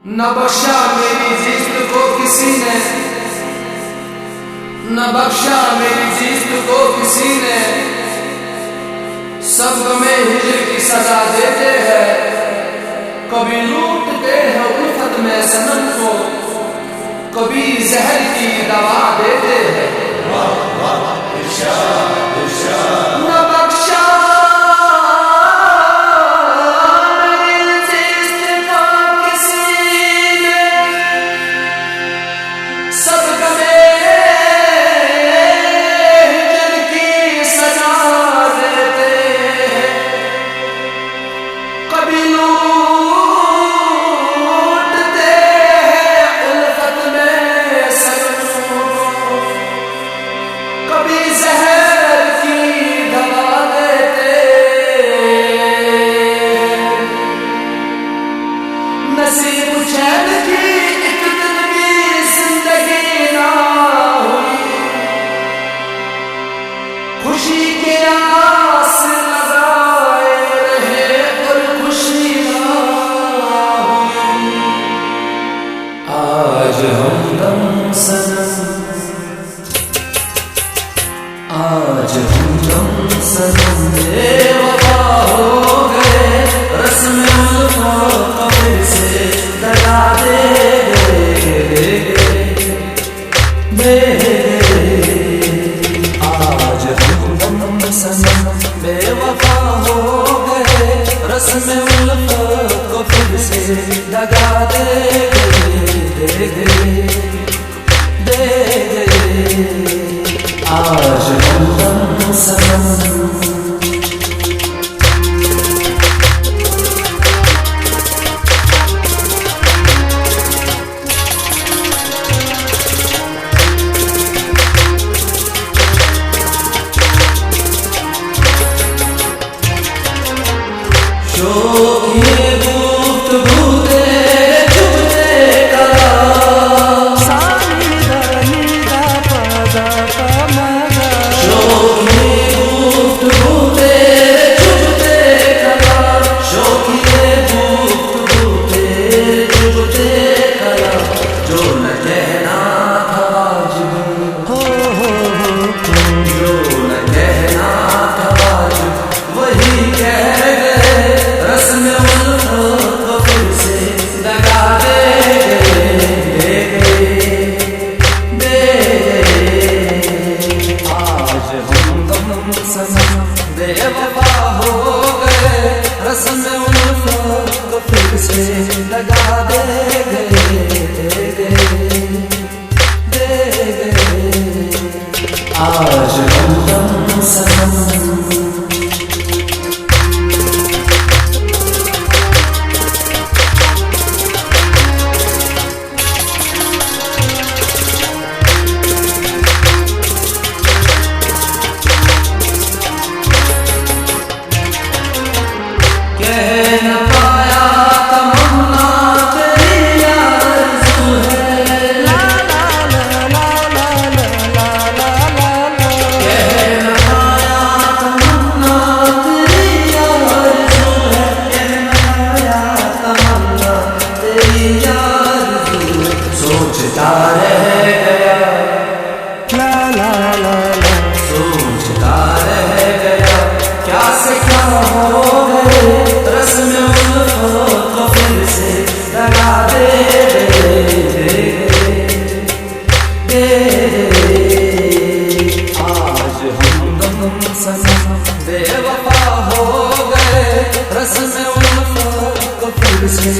न बख्शा मेरी जिस्म को किसी ने, न बख्शा मेरी जिस्म को किसी ने। सब में हिजर की सजा देते हैं, कभी लूटते हैं उल्फत में सनम को, कभी जहर की दवा देते हैं। न बख्शा खुशी के आस लगाए रहे और खुशी ना हुई। आज हमदम सनम, आज हमदम सनम बेवफा हो गए, रस्म उल्फत कब्र से लगा दे बेवफा हो गए, रस्म उल्फत को फिर से लगा दे आज हमदम सनम। बेवफा हो गए, रस्म उल्फत को फिर से लगा आज हमदम सनम। सोचता रह गया, सोचता रह गया, क्या से क्या हो गए, रस्म उल्फत को फिर से लगा आज हमदम सनम बेवफा हो गए, रस्म उल्फत को फिर से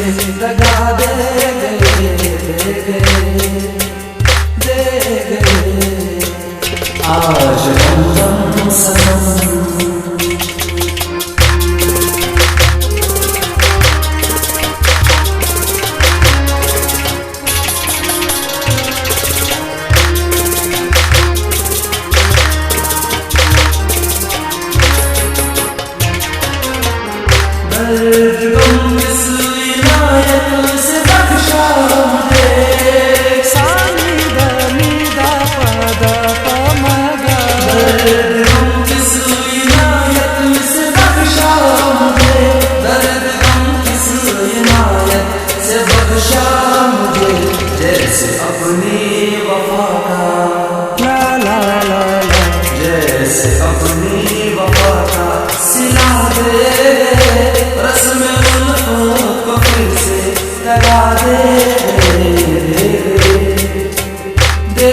लगा आज हमदम सनम। दर्द गम किस इनायत से बख्शा मुझे, सानी दा नी दा पा दा पा मा गा। दर्द गम किस जैसे अपनी वफा का ला ला ला ला, जैसे अपनी वफा का सिला दे, रस्म उल्फत को फिर से लगा दे, दे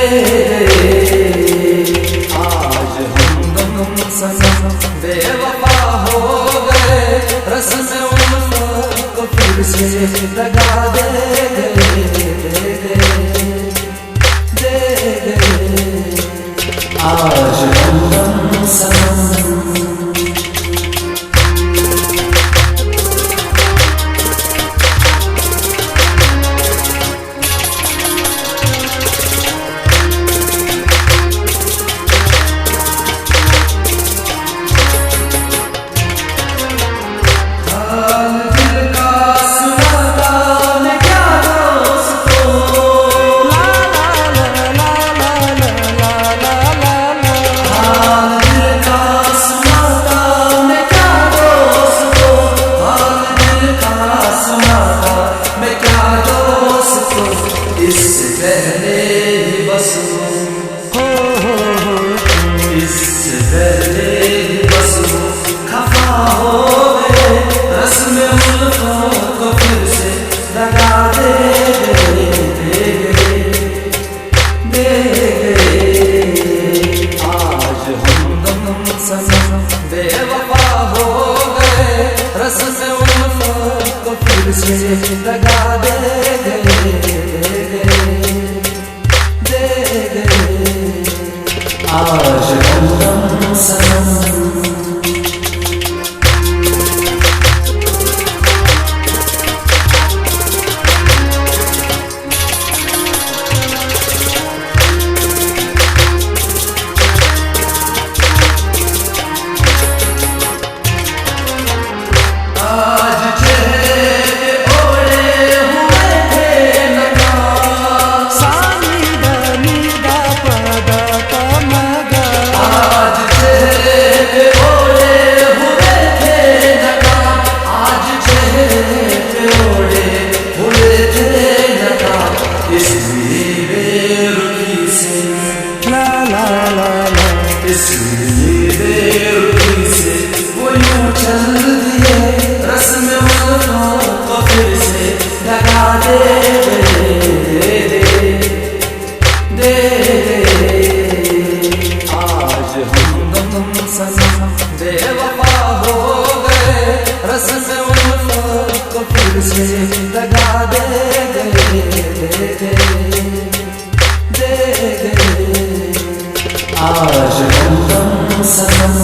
आज हम गम सनम बेवफा हो गए, रस्म उल्फत को फिर से लगा दे, आज हम गम सनम। बेवफा हो गए, रस्म उल्फत को फिर से लगा दे, आज हम गम सनम। इसलिए बेरुखी से वो यूं चल दिए, रस्म उल्फत को फिर से लगा दे, दे आज हम गम सनम बेवफा हो गए, रस्म उल्फत को फिर से लगा दे, आज हम गम सनम।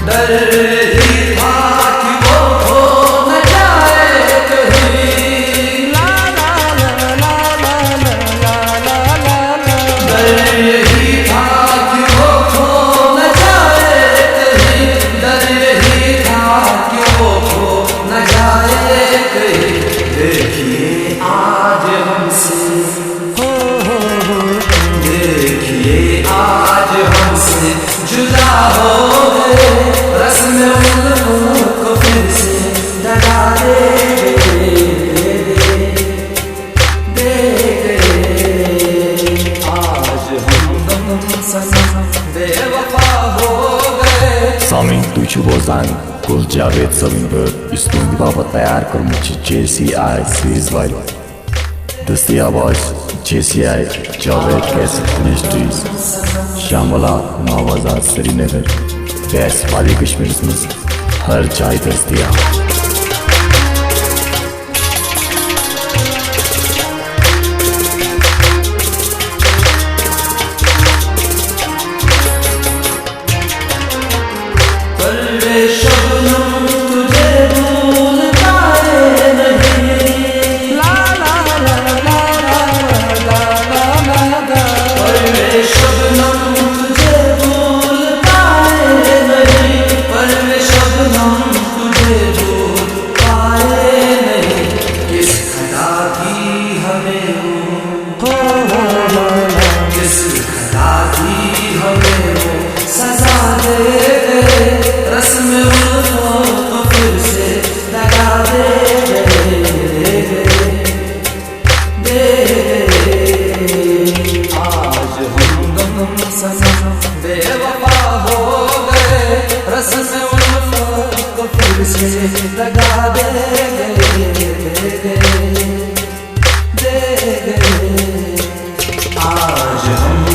डर ही था कि वो हो न जाए कहीं, ला ला ला ला ला ला ला ला ला, डर यही था कि वो हो न जाए कहीं, डर यही था कि वो हो न जाए कहीं। देखिए आज हमसे देखिए आज हमसे जुदा हो गए, रस्म उल्फत को फिर से लगा दे, आज हम गम सनम बेवफा हो गए. Samin Tuğçu Bozan, Kul Cavit Saminbir, Üstün Dibaba tayar kurmuş JCI Series var. दस्तियाबाज JCI जावेद कैसेट इंडस्ट्रीज शामला नवाबाजाद श्रीनगर गैस वाली कश्मीर में हर चाय दस्तियाब. लगा दे आज हम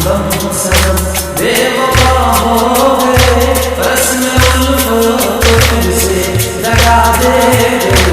सनम बेवफा हो गए, रस्म उल्फत तुझसे लगा दे।